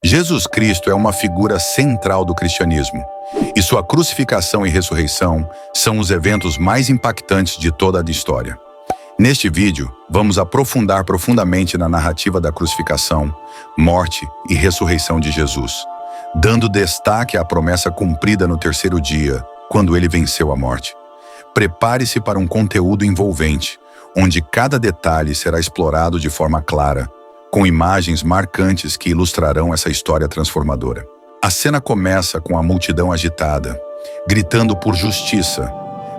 Jesus Cristo é uma figura central do cristianismo, e sua crucificação e ressurreição são os eventos mais impactantes de toda a história. Neste vídeo, vamos aprofundar profundamente na narrativa da crucificação, morte e ressurreição de Jesus, dando destaque à promessa cumprida no terceiro dia, quando ele venceu a morte. Prepare-se para um conteúdo envolvente, onde cada detalhe será explorado de forma clara, com imagens marcantes que ilustrarão essa história transformadora. A cena começa com a multidão agitada, gritando por justiça,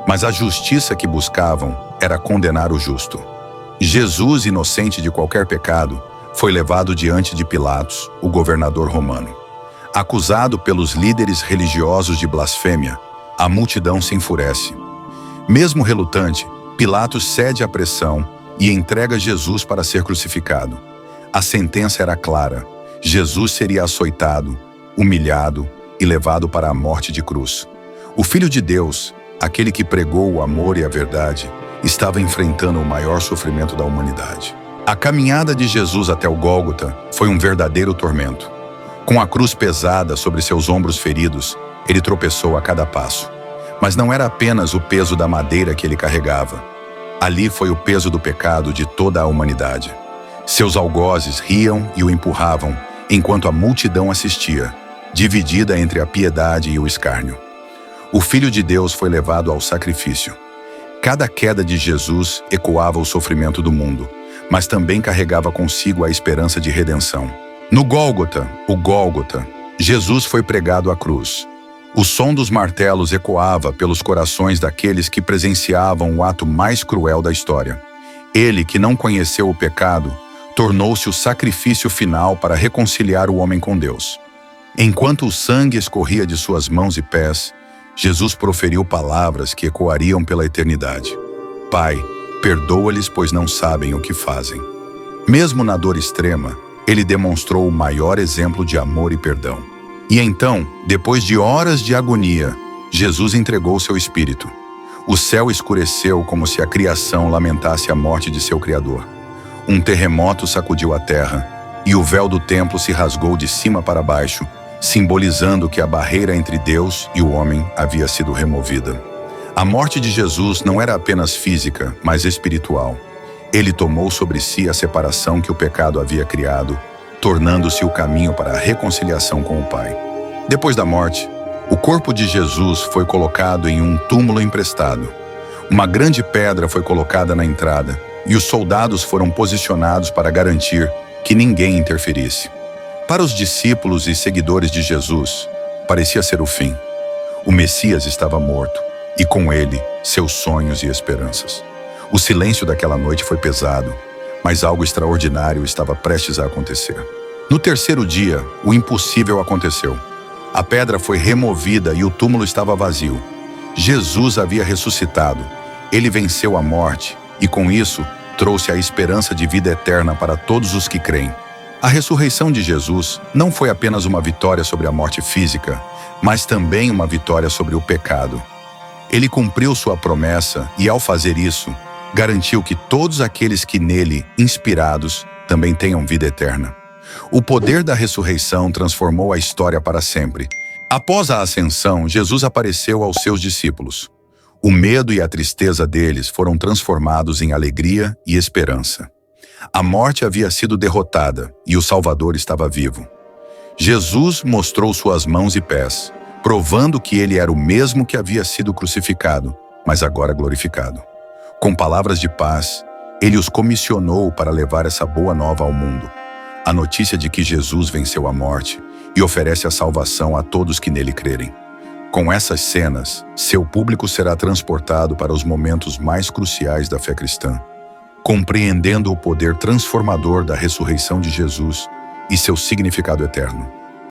mas a justiça que buscavam era condenar o justo. Jesus, inocente de qualquer pecado, foi levado diante de Pilatos, o governador romano. Acusado pelos líderes religiosos de blasfêmia, a multidão se enfurece. Mesmo relutante, Pilatos cede à pressão e entrega Jesus para ser crucificado. A sentença era clara: Jesus seria açoitado, humilhado e levado para a morte de cruz. O Filho de Deus, aquele que pregou o amor e a verdade, estava enfrentando o maior sofrimento da humanidade. A caminhada de Jesus até o Gólgota foi um verdadeiro tormento. Com a cruz pesada sobre seus ombros feridos, ele tropeçou a cada passo. Mas não era apenas o peso da madeira que ele carregava. Ali foi o peso do pecado de toda a humanidade. Seus algozes riam e o empurravam, enquanto a multidão assistia, dividida entre a piedade e o escárnio. O Filho de Deus foi levado ao sacrifício. Cada queda de Jesus ecoava o sofrimento do mundo, mas também carregava consigo a esperança de redenção. No Gólgota, o Gólgota, Jesus foi pregado à cruz. O som dos martelos ecoava pelos corações daqueles que presenciavam o ato mais cruel da história. Ele, que não conheceu o pecado, tornou-se o sacrifício final para reconciliar o homem com Deus. Enquanto o sangue escorria de suas mãos e pés, Jesus proferiu palavras que ecoariam pela eternidade. Pai, perdoa-lhes, pois não sabem o que fazem. Mesmo na dor extrema, ele demonstrou o maior exemplo de amor e perdão. E então, depois de horas de agonia, Jesus entregou seu espírito. O céu escureceu como se a criação lamentasse a morte de seu Criador. Um terremoto sacudiu a terra, e o véu do templo se rasgou de cima para baixo, simbolizando que a barreira entre Deus e o homem havia sido removida. A morte de Jesus não era apenas física, mas espiritual. Ele tomou sobre si a separação que o pecado havia criado, tornando-se o caminho para a reconciliação com o Pai. Depois da morte, o corpo de Jesus foi colocado em um túmulo emprestado. Uma grande pedra foi colocada na entrada, e os soldados foram posicionados para garantir que ninguém interferisse. Para os discípulos e seguidores de Jesus, parecia ser o fim. O Messias estava morto, e com ele, seus sonhos e esperanças. O silêncio daquela noite foi pesado, mas algo extraordinário estava prestes a acontecer. No terceiro dia, o impossível aconteceu. A pedra foi removida e o túmulo estava vazio. Jesus havia ressuscitado. Ele venceu a morte e, com isso, trouxe a esperança de vida eterna para todos os que creem. A ressurreição de Jesus não foi apenas uma vitória sobre a morte física, mas também uma vitória sobre o pecado. Ele cumpriu sua promessa e, ao fazer isso, garantiu que todos aqueles que nele, inspirados, também tenham vida eterna. O poder da ressurreição transformou a história para sempre. Após a ascensão, Jesus apareceu aos seus discípulos. O medo e a tristeza deles foram transformados em alegria e esperança. A morte havia sido derrotada e o Salvador estava vivo. Jesus mostrou suas mãos e pés, provando que ele era o mesmo que havia sido crucificado, mas agora glorificado. Com palavras de paz, ele os comissionou para levar essa boa nova ao mundo. A notícia de que Jesus venceu a morte e oferece a salvação a todos que nele crerem. Com essas cenas, seu público será transportado para os momentos mais cruciais da fé cristã, compreendendo o poder transformador da ressurreição de Jesus e seu significado eterno.